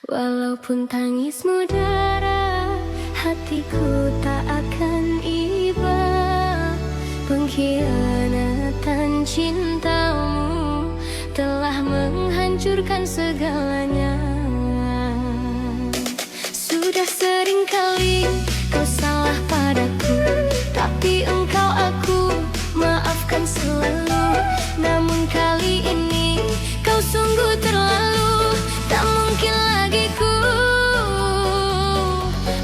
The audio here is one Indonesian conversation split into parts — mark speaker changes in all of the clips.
Speaker 1: Walaupun tangismu darah, hatiku tak akan iba. Pengkhianatan cintamu telah menghancurkan segalanya. Sudah sering kali kau salah padaku, tapi engkau aku maafkan selalu. Namun kali ini kau sungguh terlalu, tak mungkin lagi ku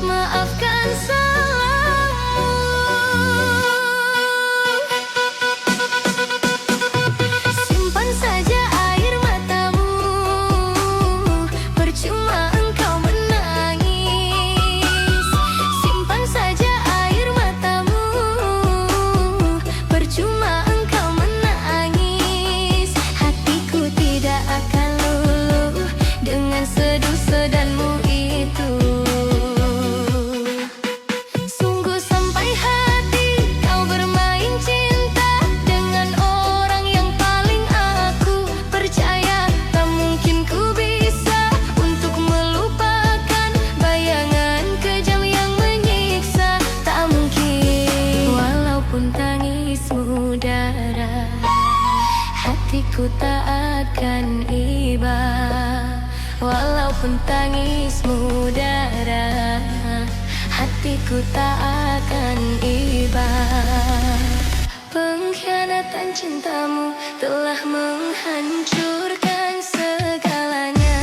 Speaker 1: maafkan salahmu. Simpan saja air matamu, percuma engkau menangis. Simpan saja air matamu, percuma engkau menangis. Hatiku tidak akan luluh dengan seduh-sedanmu itu. Sungguh sampai hati kau bermain cinta dengan orang yang paling aku percaya. Tak mungkin ku bisa untuk melupakan bayangan kejam yang menyiksa. Tak mungkin. Walaupun tangismu darah, hatiku tak akan iba. Walaupun tangismu darah, hatiku tak akan iba. Pengkhianatan cintamu telah menghancurkan segalanya.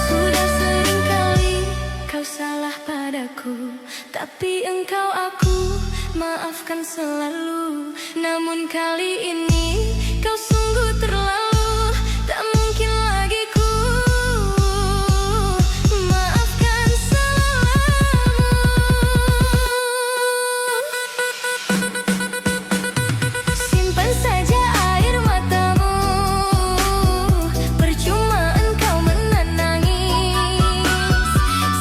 Speaker 1: Sudah sering kali kau salah padaku, tapi engkau aku maafkan selalu. Namun kali ini kau sungguh terlalu, tak mungkin lagi ku maafkan salahmu. Simpan saja air matamu, percuma engkau menangis.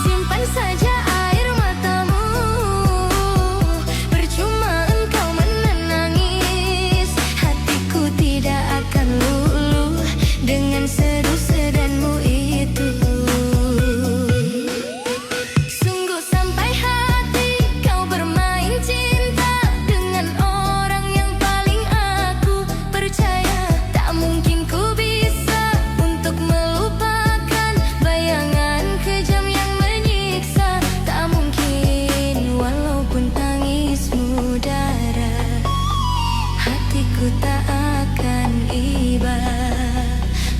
Speaker 1: Simpan saja air matamu, percuma engkau menangis. Hatiku tidak akan luluh dengan seduh-sedanmu itu. Sungguh sampai hati kau bermain cinta dengan orang yang paling aku percaya. Tak mungkin ku bisa untuk melupakan bayangan kejam yang menyiksa. Tak mungkin. Walaupun tangismu darah, hatiku tak akan iba.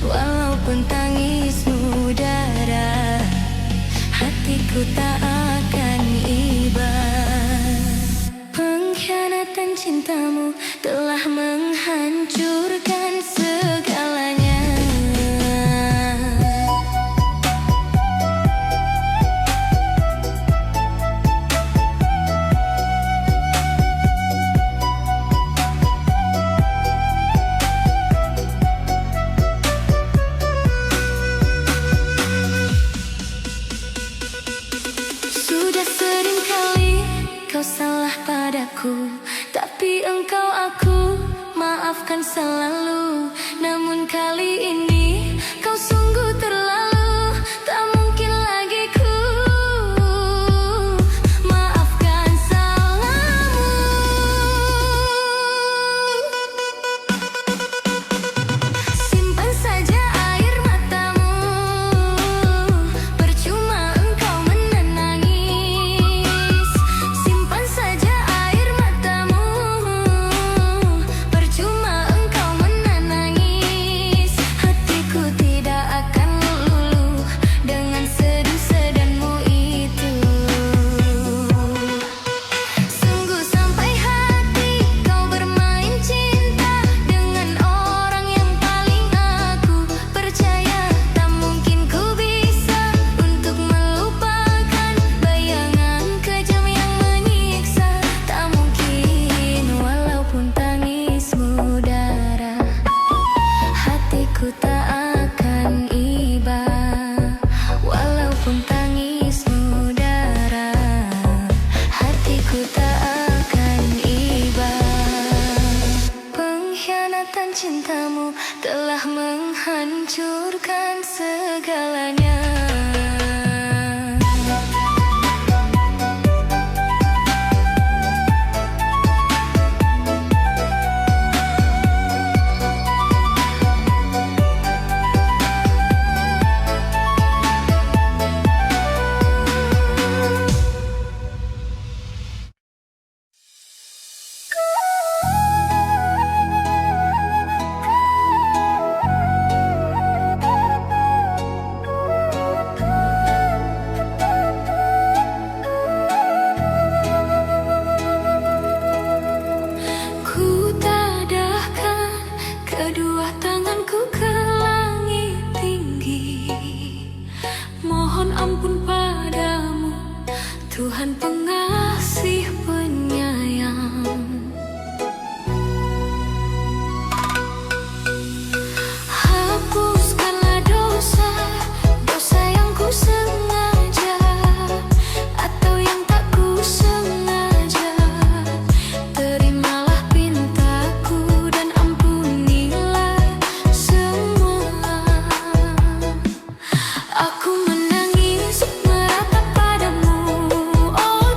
Speaker 1: Walaupun tangismu darah, hatiku tak akan iba. Pengkhianatan cintamu telah menghancurkan segalanya. Sudah sering kali kau salah padaku, tapi engkau aku maafkan selalu. Namun kali ini kau sungguh terlalu, tak mungkin lagi ku maafkan salahmu. Simpan saja air matamu, percuma engkau menangis. Simpan saja air matamu, percuma engkau menangis. Hati ampun padamu, Tuhan pengasih penyayang. Hapuskanlah dosa, dosa yang ku sengaja atau yang tak ku sengaja. Terimalah pintaku dan ampunilah semua. Aku menangis meratap padamu, oh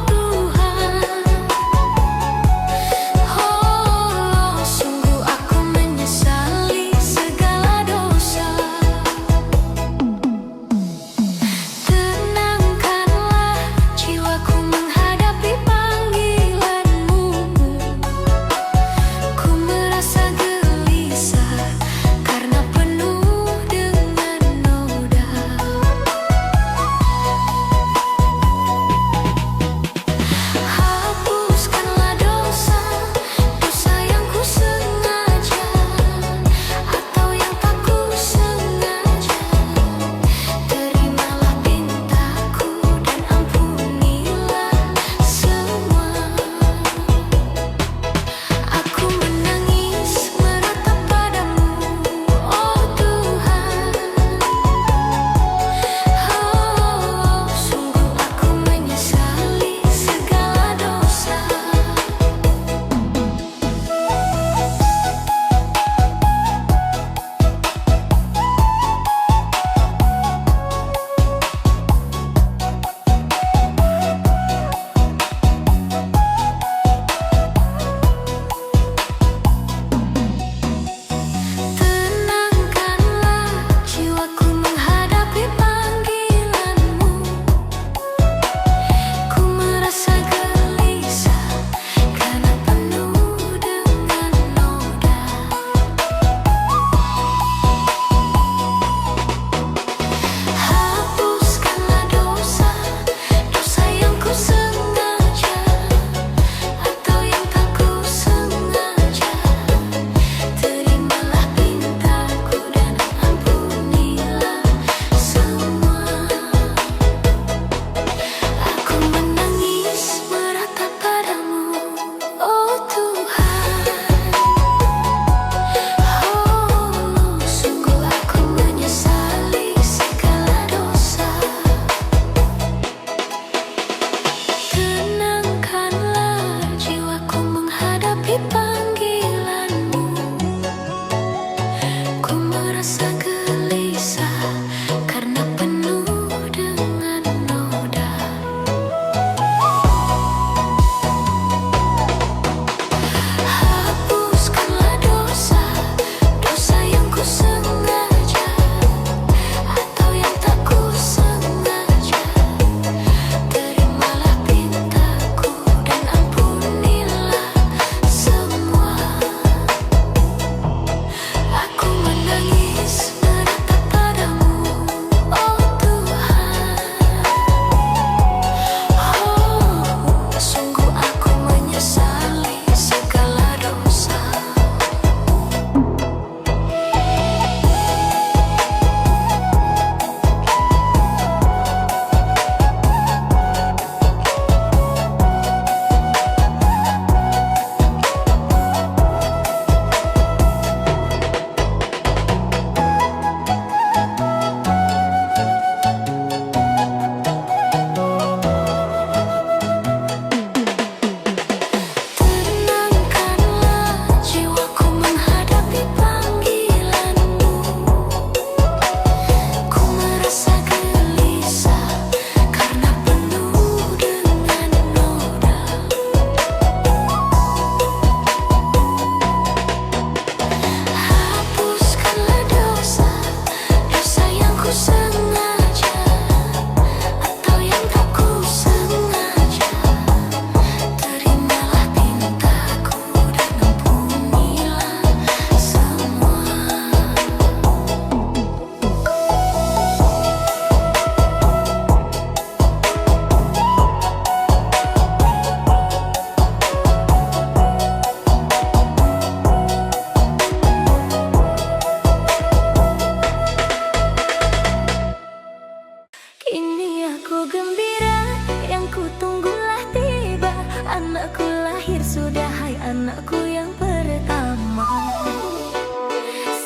Speaker 1: gembira yang kutunggulah tiba. Anakku lahir sudah, hai anakku yang pertama.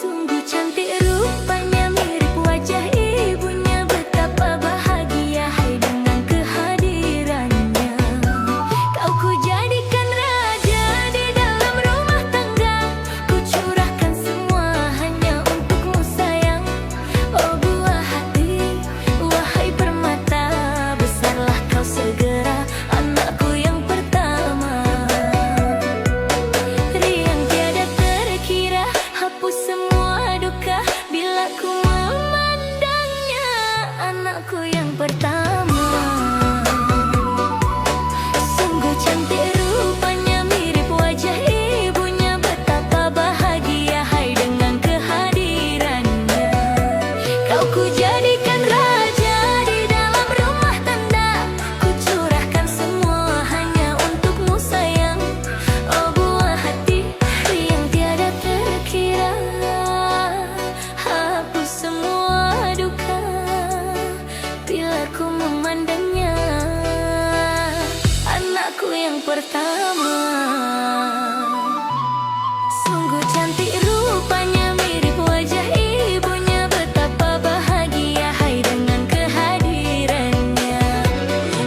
Speaker 1: Sungguh cantik rupanya, mirip wajah ibunya. Betapa bahagia, hai dengan kehadirannya. Kau ku jadikan raja di dalam rumah tangga. Ku curahkan semua hanya untukmu sayang. Oh buah hati, wahai permata, besarlah kau segera, anakku yang pertama. Riang tiada terkira, hapus semua duka bila ku memandangnya, anakku yang pertama. Sungguh cantik rupanya, mirip wajah ibunya. Betapa bahagia, hai dengan kehadirannya. Kau ku jadikan raja di dalam rumah tangga. Ku curahkan semua hanya untukmu sayang. Oh buah hati yang tiada terkira, hapus semua duka bila ku memandangnya, anakku yang pertama. Sungguh cantik rupanya, mirip wajah ibunya. Betapa bahagia, hai dengan kehadirannya.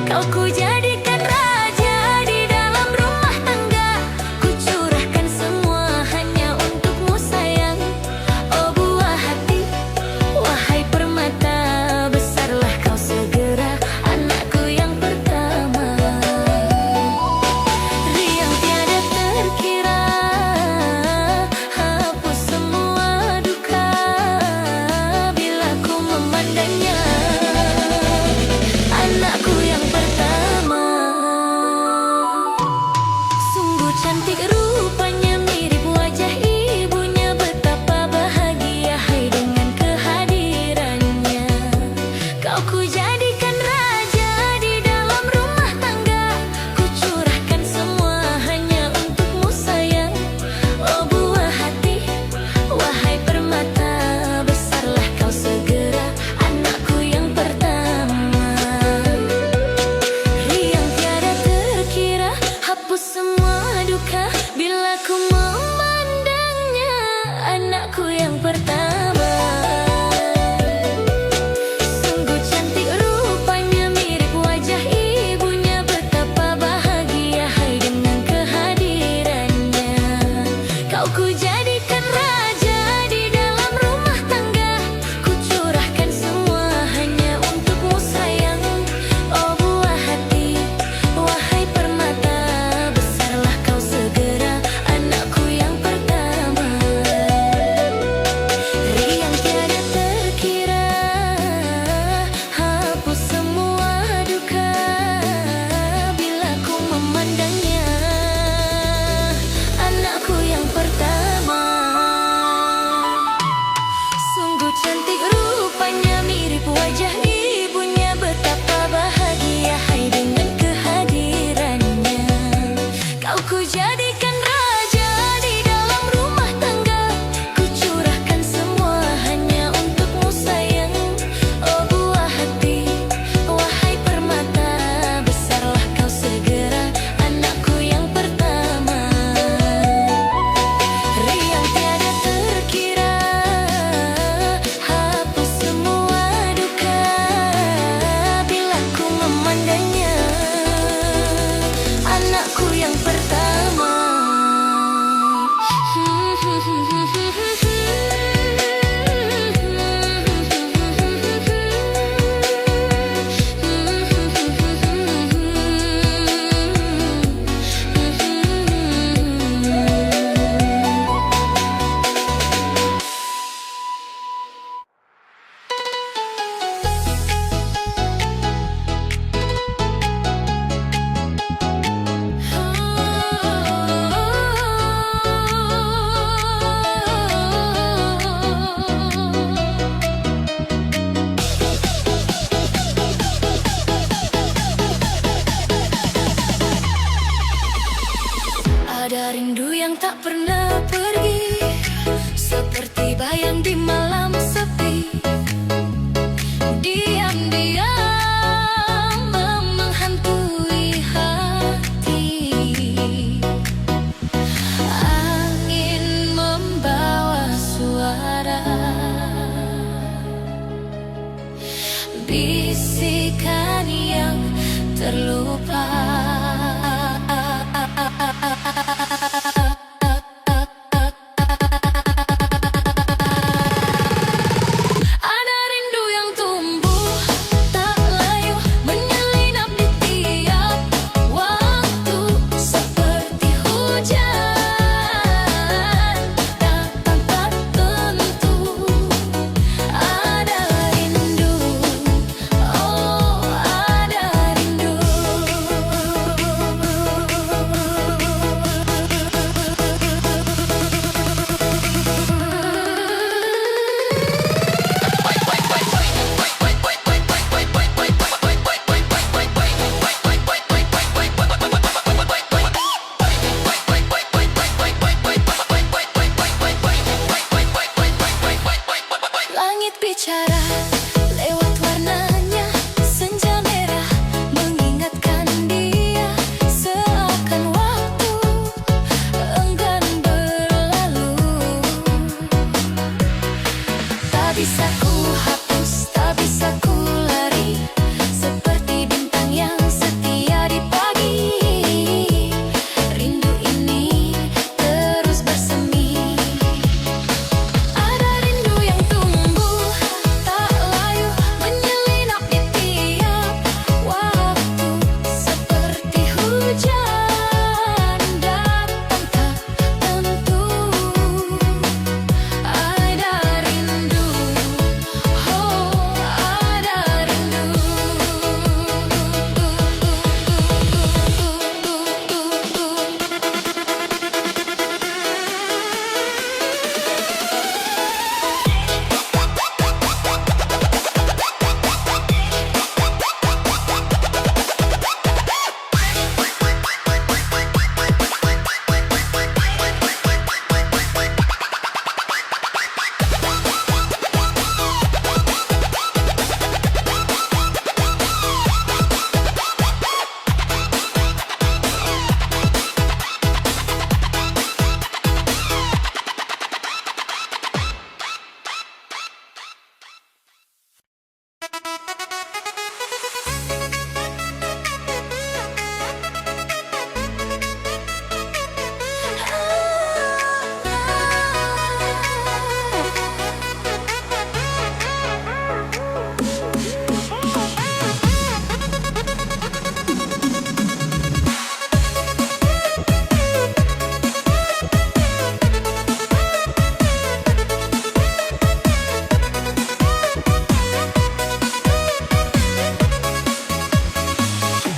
Speaker 1: Kau ku jadikan raja di dalam rumah tangga. Ku curahkan semua hanya untukmu sayang. Oh buah hati, wahai permata, besarlah kau segera, anakku yang pertama. Riang tiada terkira, hapus semua duka bila ku memandangnya, anakku yang pertama. Sungguh cantik rupanya, mirip wajah ibunya. Betapa bahagia, hai dengan kehadirannya. Kau ku jadikan raja di dalam rumah tangga. Ku curahkan semua hanya untukmu sayang. Oh buah hati, wahai permata, besarlah kau segera, anakku yang pertama. Riang tiada terkira, hapus semua duka bila ku memandangnya, anakku yang pertama. Sungguh cantik rupanya, mirip wajah ibunya. Betapa bahagia, hai dengan kehadirannya. Kau ku jadikan raja di dalam rumah tangga. Ku curahkan semua hanya untukmu sayang. Oh buah hati, wahai permata, besarlah kau segera, anakku yang pertama. Riang tiada terkira, hapus semua duka bila ku memandangnya, anakku yang pertama. Sungguh cantik rupanya, mirip wajah ibunya. Betapa bahagia, hai dengan kehadirannya. Kau ku jadikan raja di dalam rumah tangga. Ku curahkan semua hanya untukmu sayang. Oh buah hati, wahai permata, besarlah kau segera, anakku yang pertama. Riang tiada terkira, hapus semua duka bila ku memandangnya, anakku yang pertama. Ada rindu yang tak pernah pergi, seperti bayang di malam sepi. Diam-diam terlupa. Ada rindu yang tumbuh tak layu, menyelinap di tiap waktu, seperti hujan datang tak tentu. Ada rindu, oh ada rindu. Langit bicara lewat warnanya, senja merah mengingatkan dia, seakan waktu enggan berlalu. Tak bisa ku hapus, tak bisa ku lari, seperti bintang yang setia di pagi. Rindu ini terus bersemi. Ada rindu yang tumbuh tak layu, menyelinap di tiap waktu, seperti hujan datang tak tentu. Ada rindu, oh ada rindu.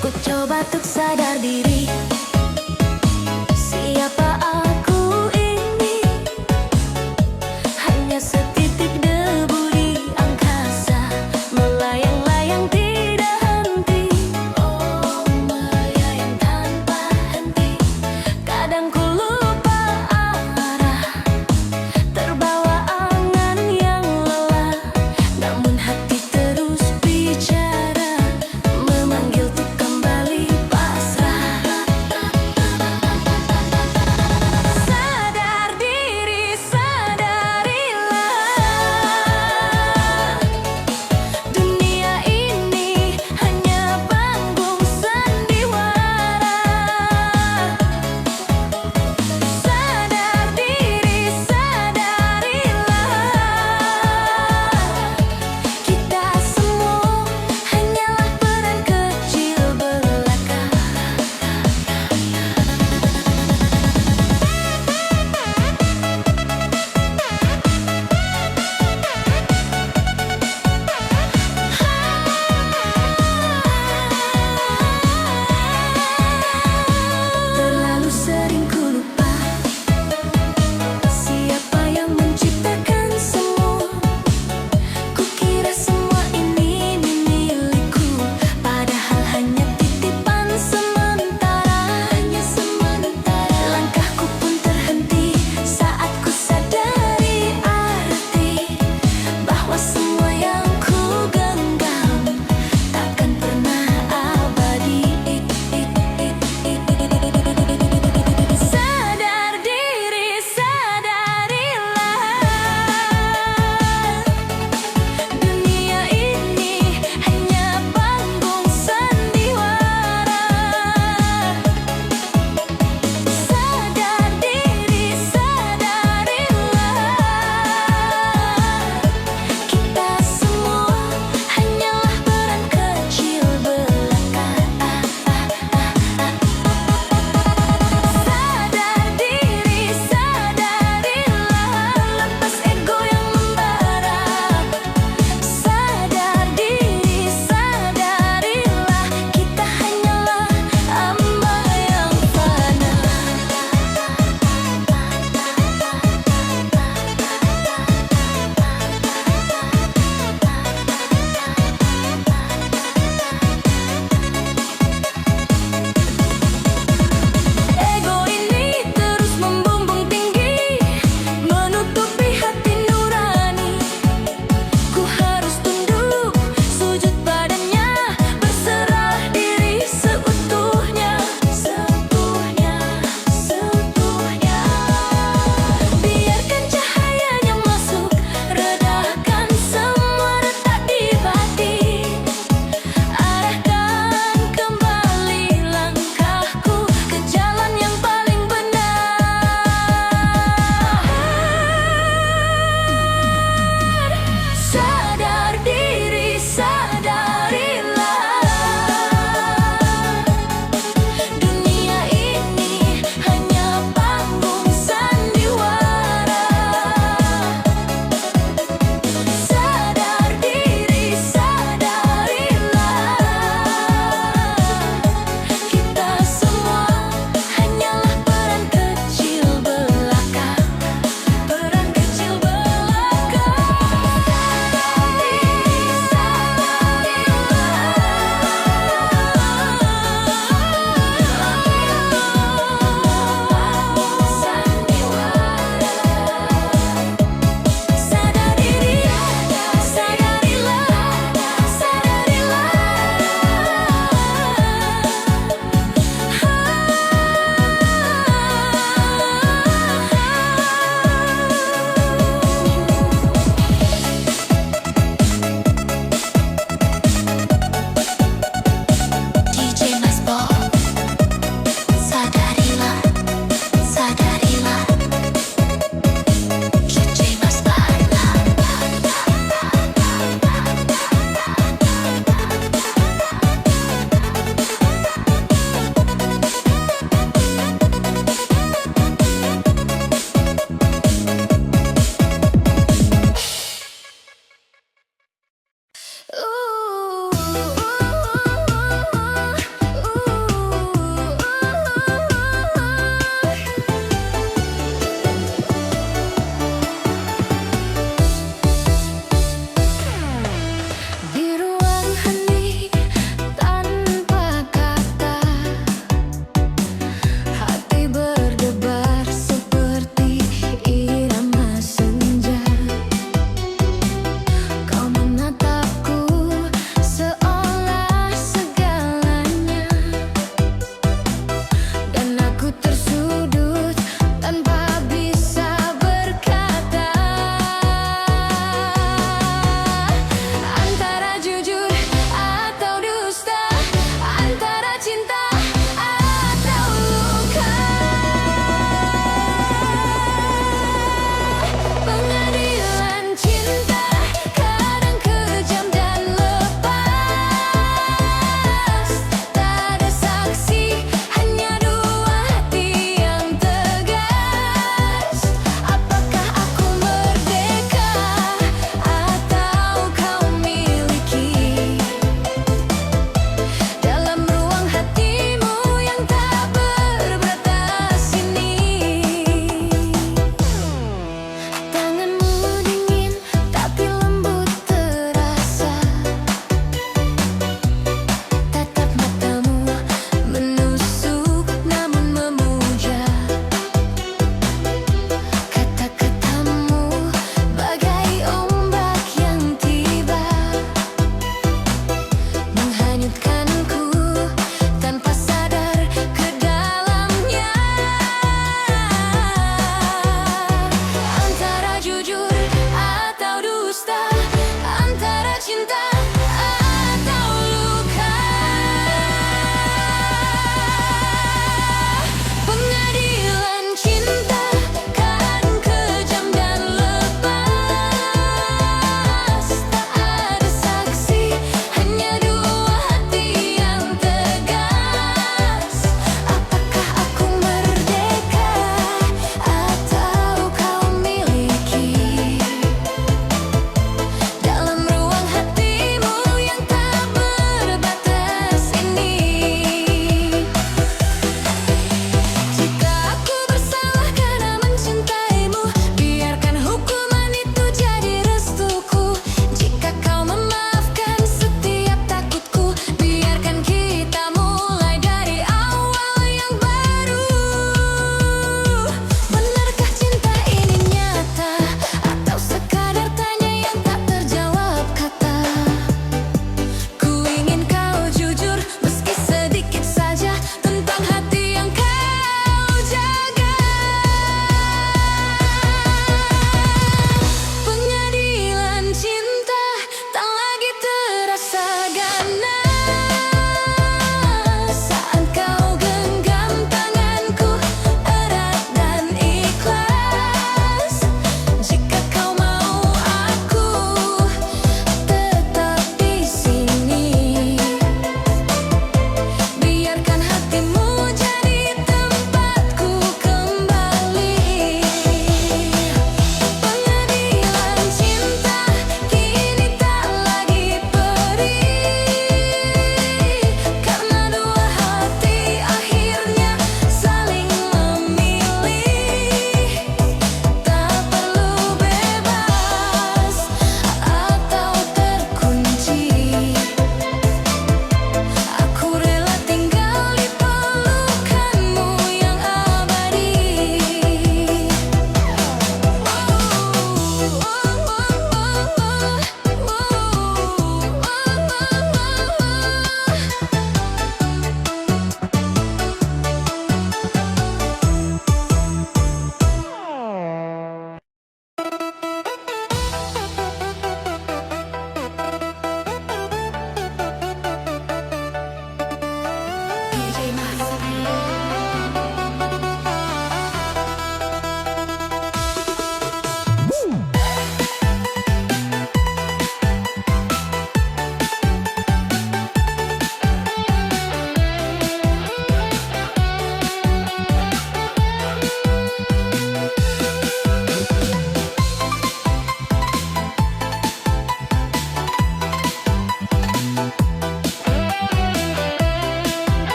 Speaker 1: Ku coba untuk sadar diri, siapa aku ini, hanya setitik debu di angkasa, melayang-layang tidak henti. Oh, melayang tanpa henti. Kadang ku lupa arah, terbawa angan yang lelah, namun hati terus bicara, memanggil untuk kembali pasrah.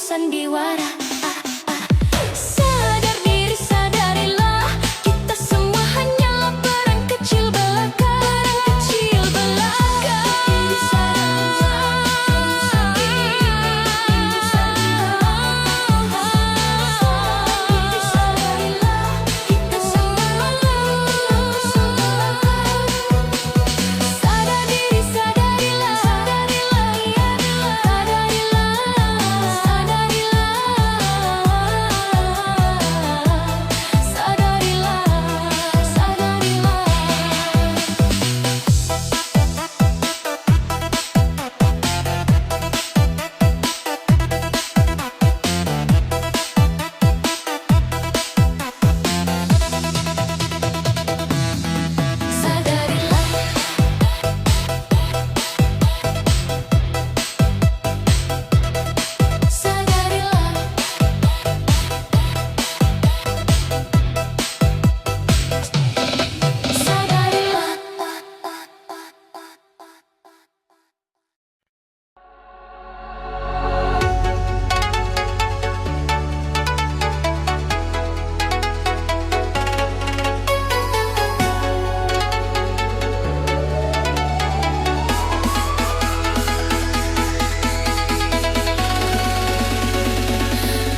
Speaker 1: sandiwara. Sadar diri, sadarilah, kita semua hanyalah peran kecil belaka. Kecil belaka. Sadar diri, sadarilah, sadarilah,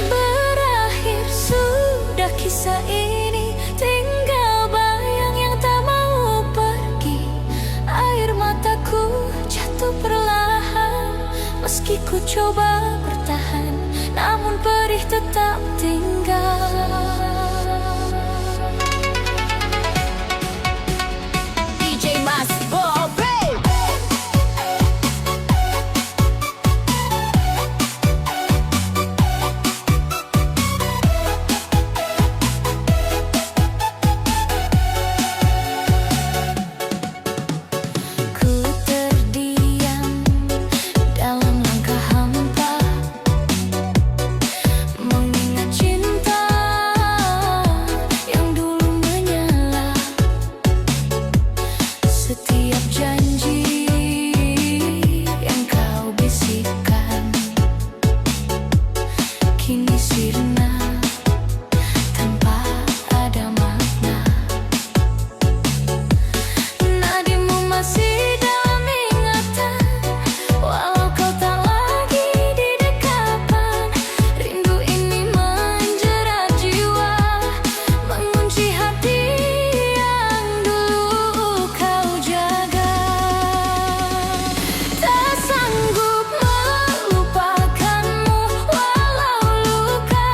Speaker 1: Berakhir sudah kisah ini, tinggal bayang yang tak mau pergi. Air mataku jatuh perlahan, meski ku coba bertahan, namun perih tetap tinggal. DJ Mas Bobe. Ku terdiam dalam langkah hampa, mengingat cinta yang dulu menyala. Setiap janji yang kau bisikkan kini sirna tanpa ada makna. Nadimu masih dalam ingatan, walau kau tak lagi di dekapan. Rindu ini menjerat jiwa, mengunci hati yang dulu kau jaga. Tak sanggup melupakanmu, walau luka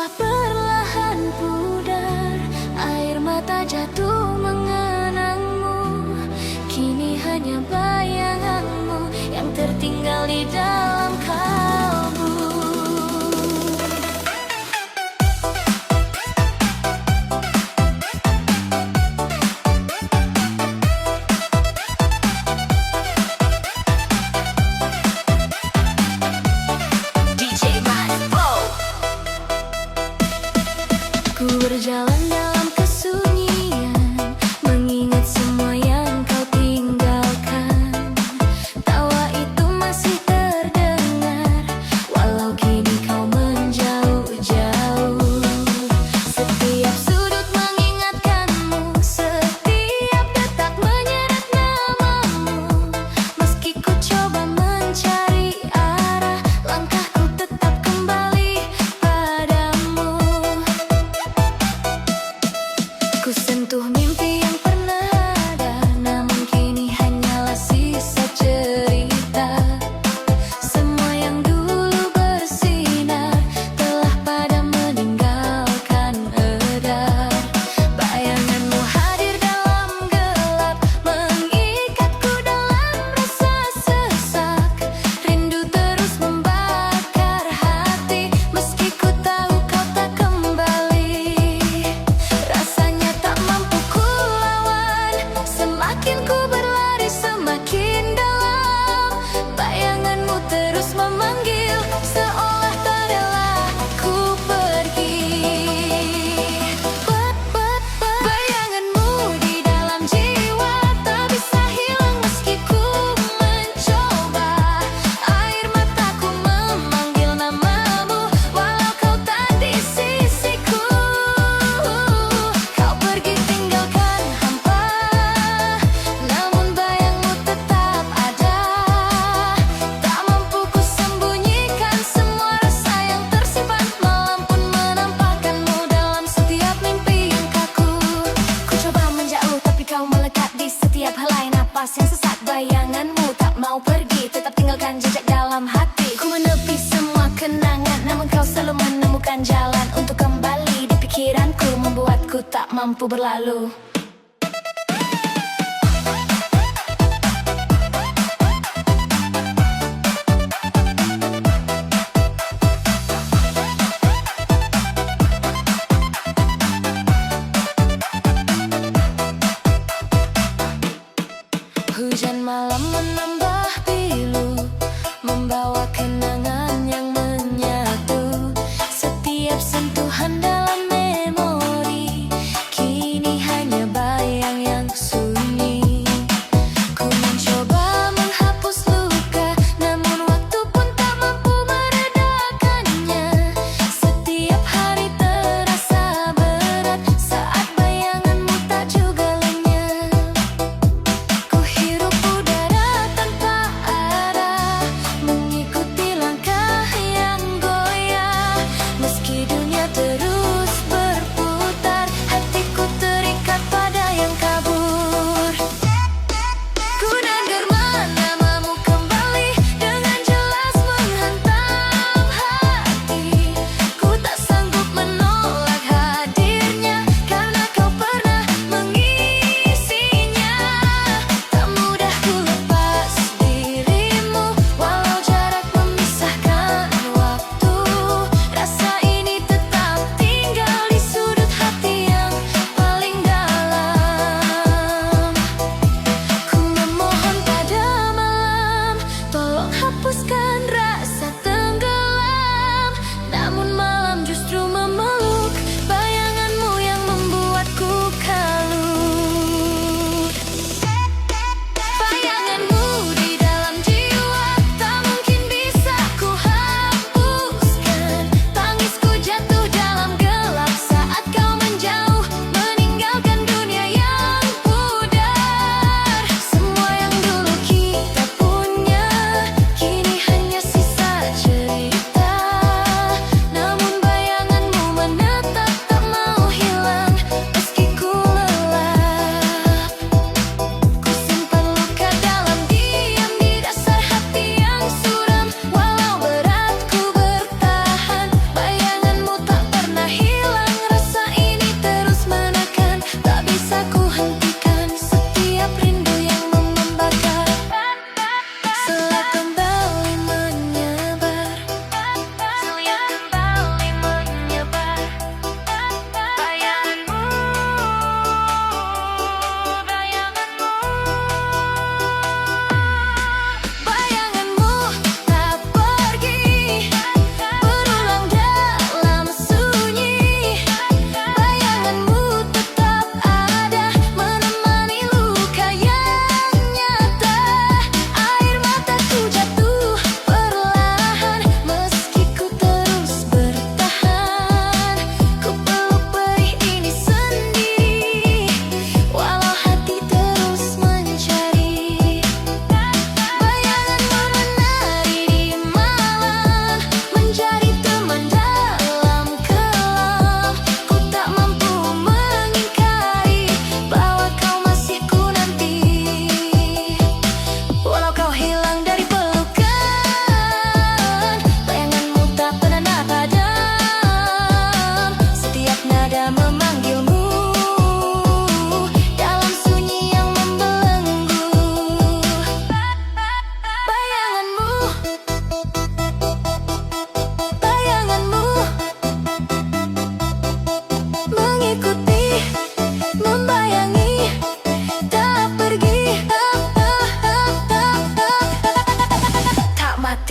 Speaker 1: telah perlahan pudar, air mata jatuh mengenangmu. Kini hanya bayanganmu yang tertinggal di dalam kalbu. Ku berjalan dalam kesunyian, mengingat semua yang kau tinggalkan. Tawa itu masih terdengar, walau kini kau menjauh-jauh. Setiap sudut mengingatkanmu, setiap detak menyeret namamu. Meski ku coba mencari arah, langkahku tetap kembali padamu. Ku sentuh mimpi yang pernah ada, namun kini hanyalah sisa cerita. Semua yang dulu bersinar telah pada meninggalkan edar. Bayanganmu hadir dalam gelap, mengikatku dalam rasa sesak. Rindu terus membakar hati, meski ku tahu kau tak kembali. Rasanya tak mampu ku lawan, semakin ku berlari semakin dalam. Bayanganmu terus memanggil, seolah tak rela ku pergi. Bayanganmu di dalam jiwa tak bisa hilang meski ku mencoba. Air mataku memanggil namamu, walau kau tak di sisiku. Kau pergi tinggalkan hampa, namun bayangmu tetap ada. Tak mampu ku sembunyikan semua rasa yang tersimpan, malam pun menampakkanmu dalam setiap mimpi yang kaku. Ku coba menjauh tapi kau melekat di setiap helai napas yang sesak. Bayanganmu tak mau pergi, tetap tinggalkan jejak dalam hati. Ku menepi semua kenangan, namun kau selalu menemukan jalan untuk kembali di pikiranku, membuatku tak mampu berlalu. Hujan malam menambah pilu, membawa kenangan yang menyatu. Setiap sentuhan dalam memori kini hanya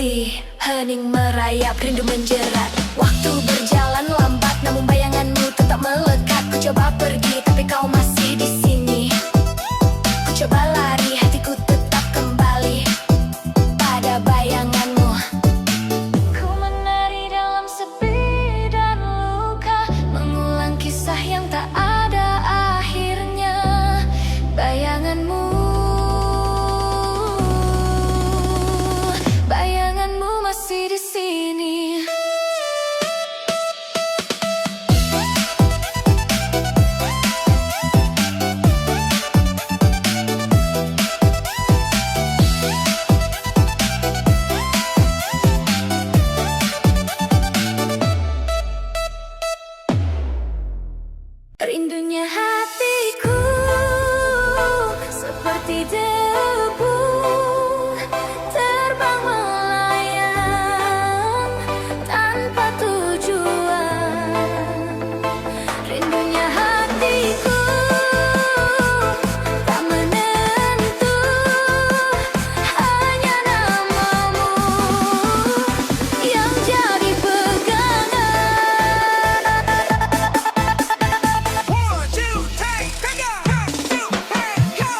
Speaker 1: hati, hening merayap, rindu menjerat. Waktu berjalan lambat, namun bayanganmu tetap melekat. Ku coba pergi, tapi kau masih di sini. Ku coba lari, hatiku tetap kembali pada bayanganmu. Ku menari dalam sepi dan luka, mengulang kisah yang tak ada akhirnya. Bayanganmu, bayanganmu masih di sini. Rindunya hatiku seperti debu terbang melayang tanpa tujuan. Rindunya hatiku tak menentu, hanya namamu yang jadi pegangan.
Speaker 2: One, two, three, pick up. 1, 2, 3, go.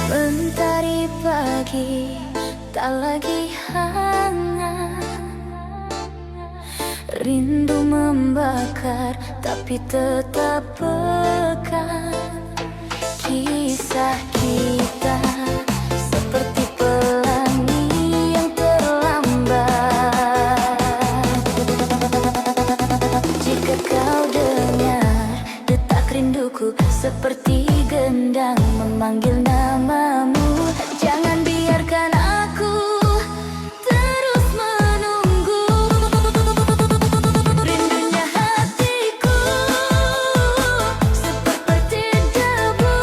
Speaker 1: Mentari pagi tak lagi hangat, rindu membakar tapi tetap pekan. Kisah kita seperti pelangi yang terlambat. Jika kau dengar detak rinduku seperti gendang memanggil namamu, jangan biarkan aku terus menunggu. Rindunya hatiku seperti debu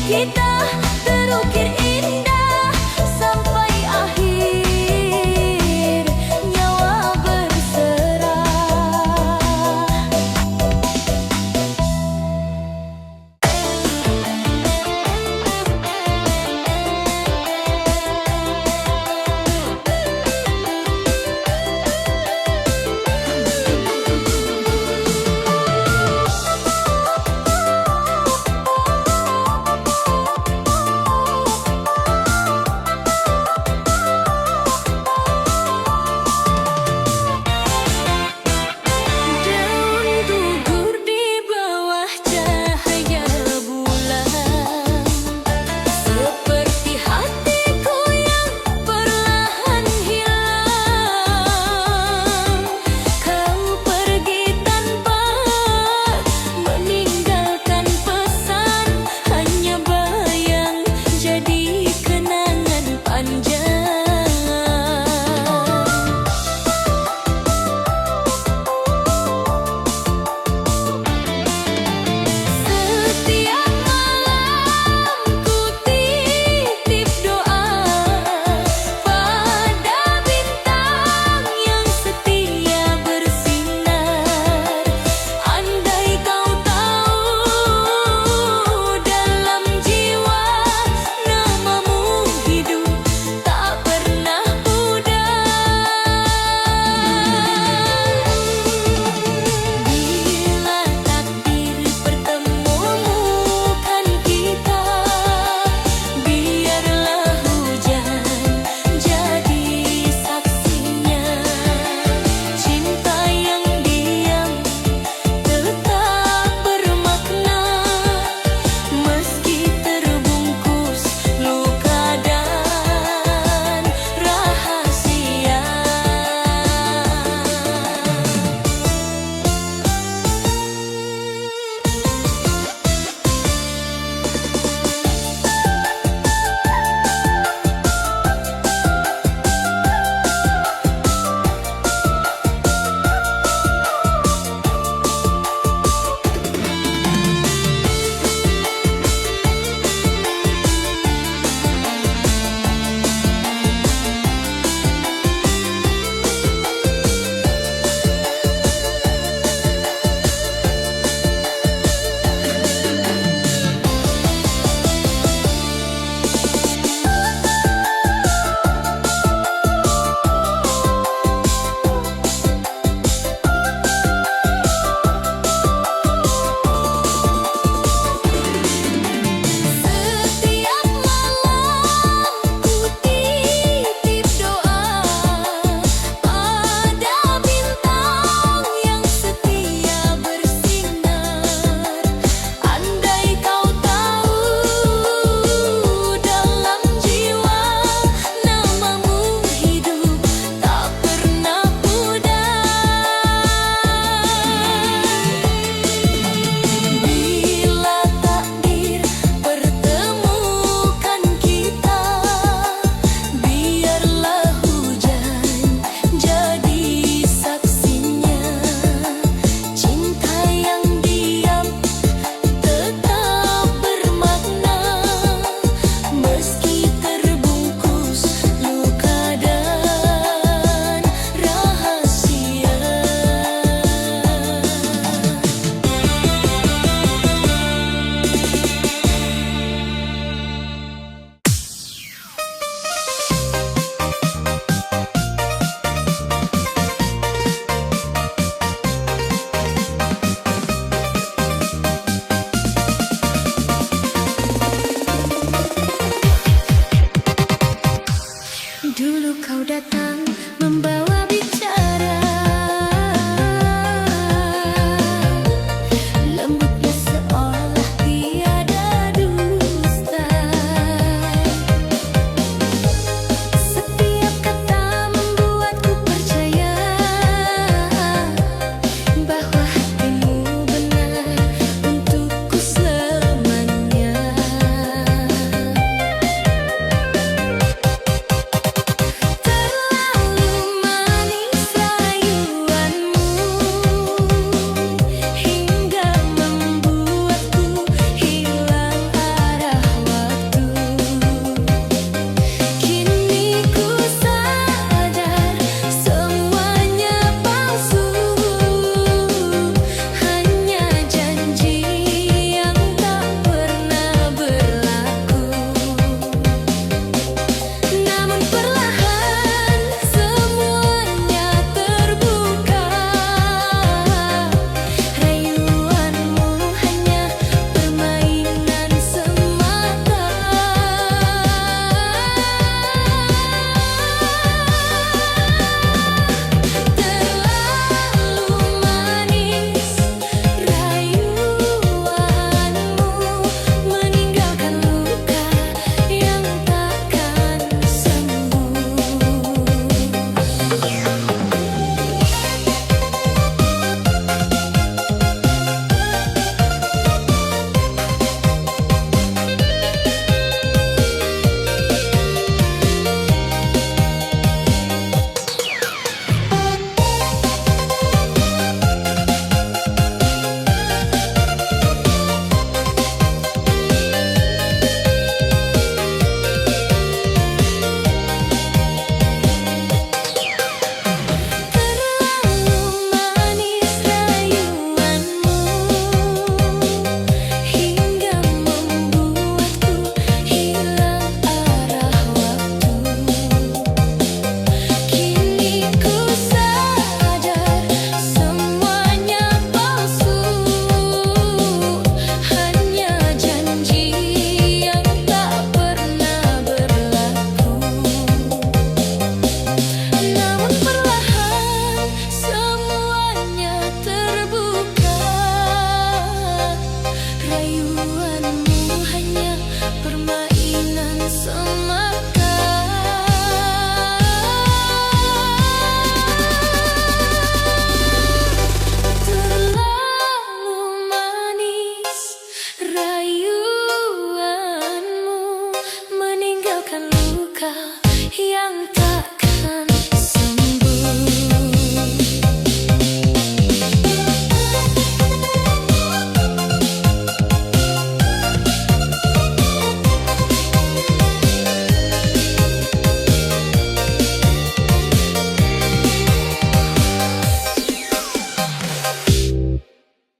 Speaker 1: Kita terukir